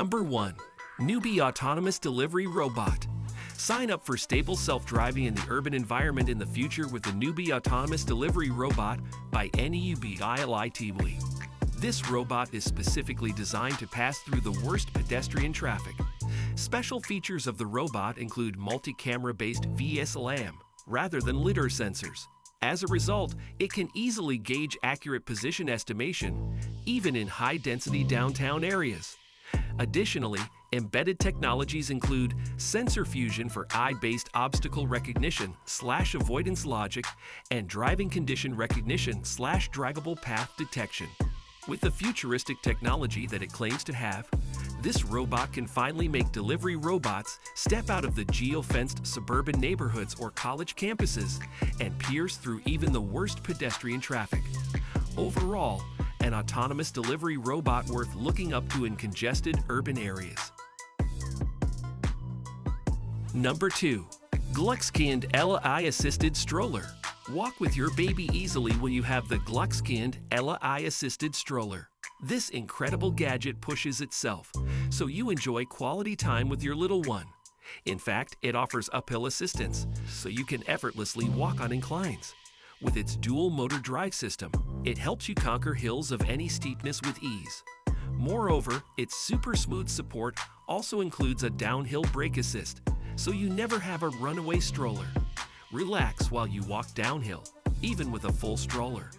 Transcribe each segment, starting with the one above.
Number 1. Newbie Autonomous Delivery Robot. Sign up for stable self-driving in the urban environment in the future with the Newbie Autonomous Delivery Robot by NEUBILITY. This robot is specifically designed to pass through the worst pedestrian traffic. Special features of the robot include multi-camera-based VSLAM rather than lidar sensors. As a result, it can easily gauge accurate position estimation, even in high-density downtown areas. Additionally, embedded technologies include sensor fusion for eye-based obstacle recognition/avoidance logic and driving condition recognition/draggable path detection. With the futuristic technology that it claims to have, this robot can finally make delivery robots step out of the geo-fenced suburban neighborhoods or college campuses and pierce through even the worst pedestrian traffic. Overall, an autonomous delivery robot worth looking up to in congested urban areas. Number 2. Gluckskind AI-assisted stroller. Walk with your baby easily when you have the Gluckskind AI-assisted stroller. This incredible gadget pushes itself, so you enjoy quality time with your little one. In fact, it offers uphill assistance, so you can effortlessly walk on inclines. With its dual motor drive system, it helps you conquer hills of any steepness with ease. Moreover, its super smooth support also includes a downhill brake assist, so you never have a runaway stroller. Relax while you walk downhill, even with a full stroller.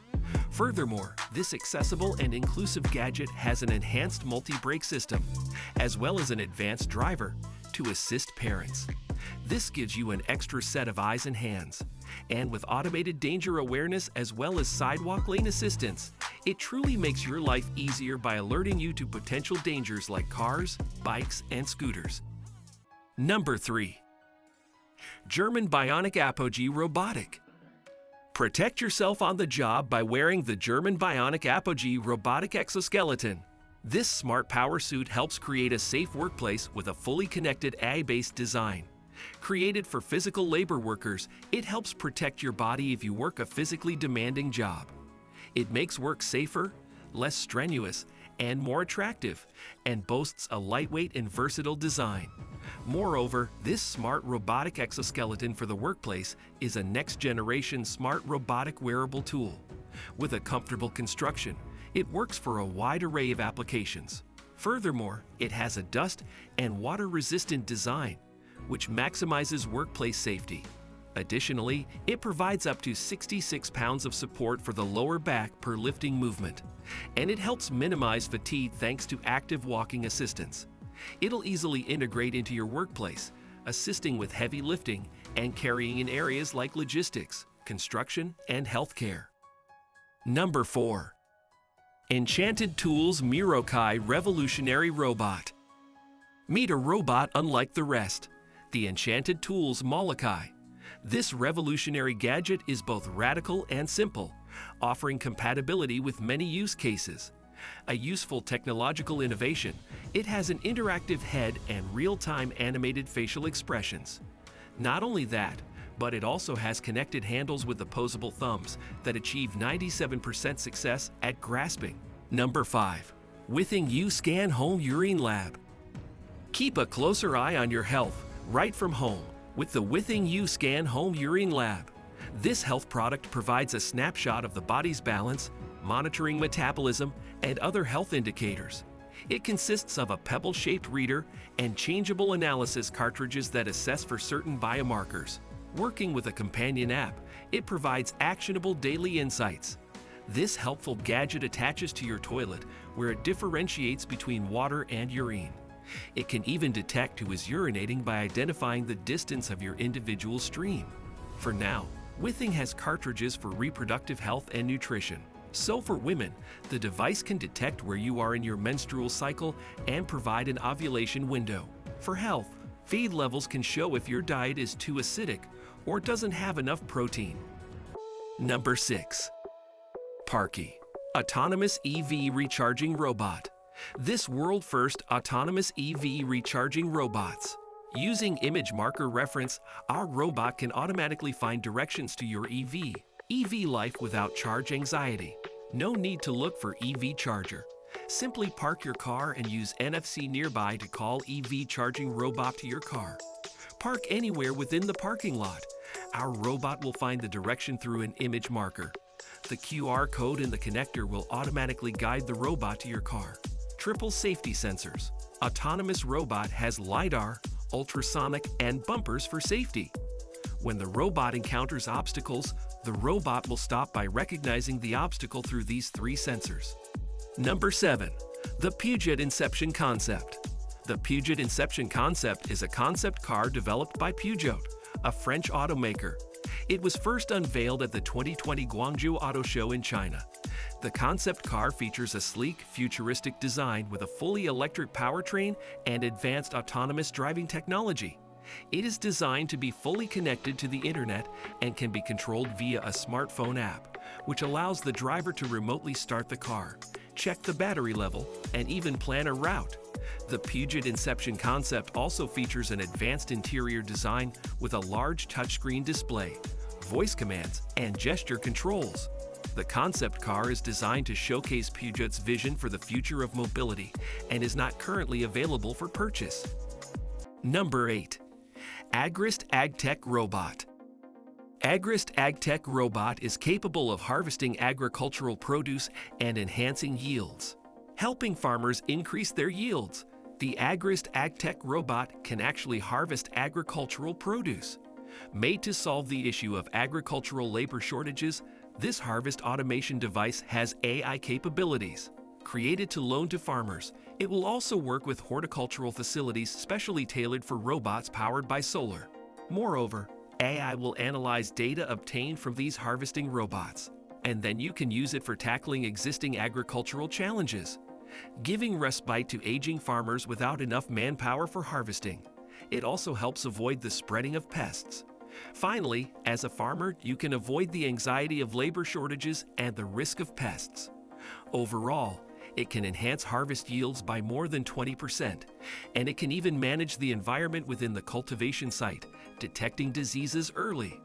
Furthermore, this accessible and inclusive gadget has an enhanced multi-brake system, as well as an advanced driver to assist parents. This gives you an extra set of eyes and hands. And with automated danger awareness as well as sidewalk lane assistance, it truly makes your life easier by alerting you to potential dangers like cars, bikes, and scooters. Number 3. German Bionic Apogee Robotic. Protect yourself on the job by wearing the German Bionic Apogee Robotic Exoskeleton. This smart power suit helps create a safe workplace with a fully connected AI-based design. Created for physical labor workers, it helps protect your body if you work a physically demanding job. It makes work safer, less strenuous, and more attractive, and boasts a lightweight and versatile design. Moreover, this smart robotic exoskeleton for the workplace is a next-generation smart robotic wearable tool. With a comfortable construction, it works for a wide array of applications. Furthermore, it has a dust and water-resistant design, which maximizes workplace safety. Additionally, it provides up to 66 pounds of support for the lower back per lifting movement, and it helps minimize fatigue thanks to active walking assistance. It'll easily integrate into your workplace, assisting with heavy lifting and carrying in areas like logistics, construction, and healthcare. Number 4. Enchanted Tools Mirokai Revolutionary Robot. Meet a robot unlike the rest, the Enchanted Tools Molokai. This revolutionary gadget is both radical and simple, offering compatibility with many use cases. A useful technological innovation, it has an interactive head and real-time animated facial expressions. Not only that, but it also has connected handles with opposable thumbs that achieve 97% success at grasping. Number 5. Withing U-Scan Home Urine Lab. Keep a closer eye on your health right from home with the Withing U-Scan Home Urine Lab. This health product provides a snapshot of the body's balance, monitoring metabolism, and other health indicators. It consists of a pebble-shaped reader and changeable analysis cartridges that assess for certain biomarkers. Working with a companion app, it provides actionable daily insights. This helpful gadget attaches to your toilet, where it differentiates between water and urine. It can even detect who is urinating by identifying the distance of your individual stream. For now, Withing has cartridges for reproductive health and nutrition. So for women, the device can detect where you are in your menstrual cycle and provide an ovulation window. For health, feed levels can show if your diet is too acidic or doesn't have enough protein. Number 6. Parky Autonomous EV Recharging Robot. This world-first autonomous EV recharging robots. Using image marker reference, our robot can automatically find directions to your EV life without charge anxiety. No need to look for EV charger. Simply park your car and use NFC nearby to call EV charging robot to your car. Park anywhere within the parking lot. Our robot will find the direction through an image marker. The QR code in the connector will automatically guide the robot to your car. Triple safety sensors. Autonomous robot has LiDAR, ultrasonic, and bumpers for safety. When the robot encounters obstacles, the robot will stop by recognizing the obstacle through these 3 sensors. Number 7. The Peugeot Inception Concept. The Peugeot Inception Concept is a concept car developed by Peugeot, a French automaker. It was first unveiled at the 2020 Guangzhou Auto Show in China. The concept car features a sleek, futuristic design with a fully electric powertrain and advanced autonomous driving technology. It is designed to be fully connected to the internet and can be controlled via a smartphone app, which allows the driver to remotely start the car, check the battery level, and even plan a route. The Peugeot Inception Concept also features an advanced interior design with a large touchscreen display, voice commands, and gesture controls. The concept car is designed to showcase Peugeot's vision for the future of mobility and is not currently available for purchase. Number 8. Agrist AgTech Robot. Agrist AgTech Robot is capable of harvesting agricultural produce and enhancing yields, helping farmers increase their yields. The Agrist AgTech Robot can actually harvest agricultural produce. Made to solve the issue of agricultural labor shortages, this harvest automation device has AI capabilities. Created to loan to farmers, it will also work with horticultural facilities specially tailored for robots powered by solar. Moreover, AI will analyze data obtained from these harvesting robots, and then you can use it for tackling existing agricultural challenges, giving respite to aging farmers without enough manpower for harvesting. It also helps avoid the spreading of pests. Finally, as a farmer, you can avoid the anxiety of labor shortages and the risk of pests. Overall, it can enhance harvest yields by more than 20%, and it can even manage the environment within the cultivation site, detecting diseases early.